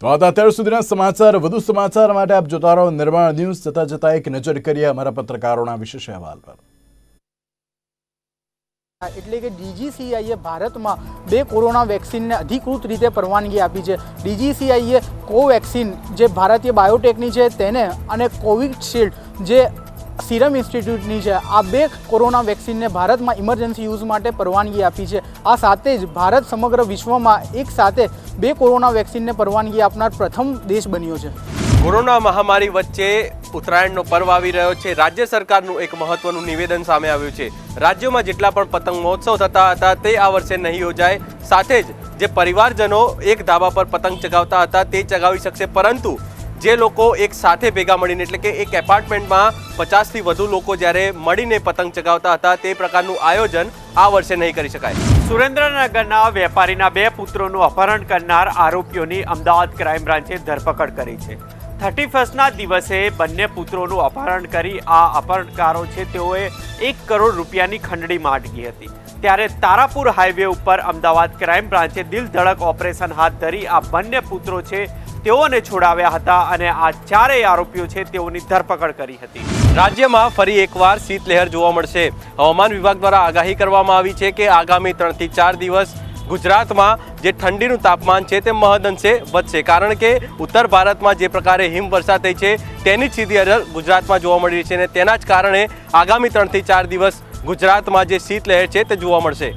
તો આ અત્યાર સુધીના સમાચાર વધુ સમાચાર માટે આપ જોતા રહો નિર્માણ ન્યૂઝ। જતા એક નજર કરીએ અમારા પત્રકારોના વિશેષ અહેવાલ પર। એટલે કે ડીજીસીઆઈએ ભારતમાં 2 કોરોના વેક્સિનને અધિકૃત રીતે પરવાનગી આપી છે। ડીજીસીઆઈએ કોવેક્સિન જે ભારતીય બાયોટેકની છે તેને અને કોવિશિલ્ડ જે સીરમ ઇન્સ્ટિટ્યૂટની છે આ 2 કોરોના વેક્સિનને ભારતમાં ઇમરજન્સી યુઝ માટે પરવાનગી આપી છે। આ સાથે જ ભારત સમગ્ર વિશ્વમાં એક સાથે 2 કોરોના વેક્સિનને પરવાનગી આપનાર પ્રથમ દેશ બન્યો છે। કોરોના મહામારી વચ્ચે ઉત્તરાયણનો પર્વ આવી રહ્યો છે। રાજ્ય સરકારનું એક મહત્વનું નિવેદન સામે આવ્યું છે। રાજ્યોમાં જેટલા પણ પતંગ મહોત્સવ થતા હતા તે આ વર્ષે નહીં યોજાય। સાથે જ જે પરિવારજનો એક ધાબા પર પતંગ ચગાવતા હતા તે ચગાવી શકશે, પરંતુ જે લોકો એક સાથે ભેગા મળીને એટલે કે એક એપાર્ટમેન્ટમાં 50થી વધુ લોકો જ્યારે મળીને પતંગ ચગાવતા હતા તે પ્રકારનું આયોજન આ વર્ષે નહીં કરી શકાય। સુરેન્દ્રનગરના વેપારીના 2 પુત્રોનું અપહરણ કરનાર આરોપીઓની અમદાવાદ ક્રાઇમ બ્રાન્ચે ધરપકડ કરી છે। 31ના દિવસે બંને પુત્રોનું અપહરણ કરી આ અપહરણકારો છે તેઓએ 1 કરોડ રૂપિયાની ખંડણી માંગી હતી। ત્યારે તારાપુર હાઈવે ઉપર અમદાવાદ ક્રાઇમ બ્રાન્ચે દિલ ધડક ઓપરેશન હાથ ધરી આ બંને પુત્રો છે તેઓને છોડાવ્યા હતા અને આ 4 આરોપીઓ છે તેઓની ધરપકડ કરી હતી। રાજ્યમાં ફરી એકવાર શીતલહેર જોવા મળશે। હવામાન વિભાગ દ્વારા આગાહી કરવામાં આવી છે કે આગામી 3 થી 4 દિવસ ગુજરાતમાં જે ઠંડીનું તાપમાન છે તે મહદઅંશે વધશે, કારણ કે ઉત્તર ભારતમાં જે પ્રકારે હિમવર્ષા થઈ છે તેની જ સીધી અસર ગુજરાતમાં જોવા મળી રહી છે અને તેના જ કારણે આગામી 3 થી 4 દિવસ ગુજરાતમાં જે શીતલહેર છે તે જોવા મળશે।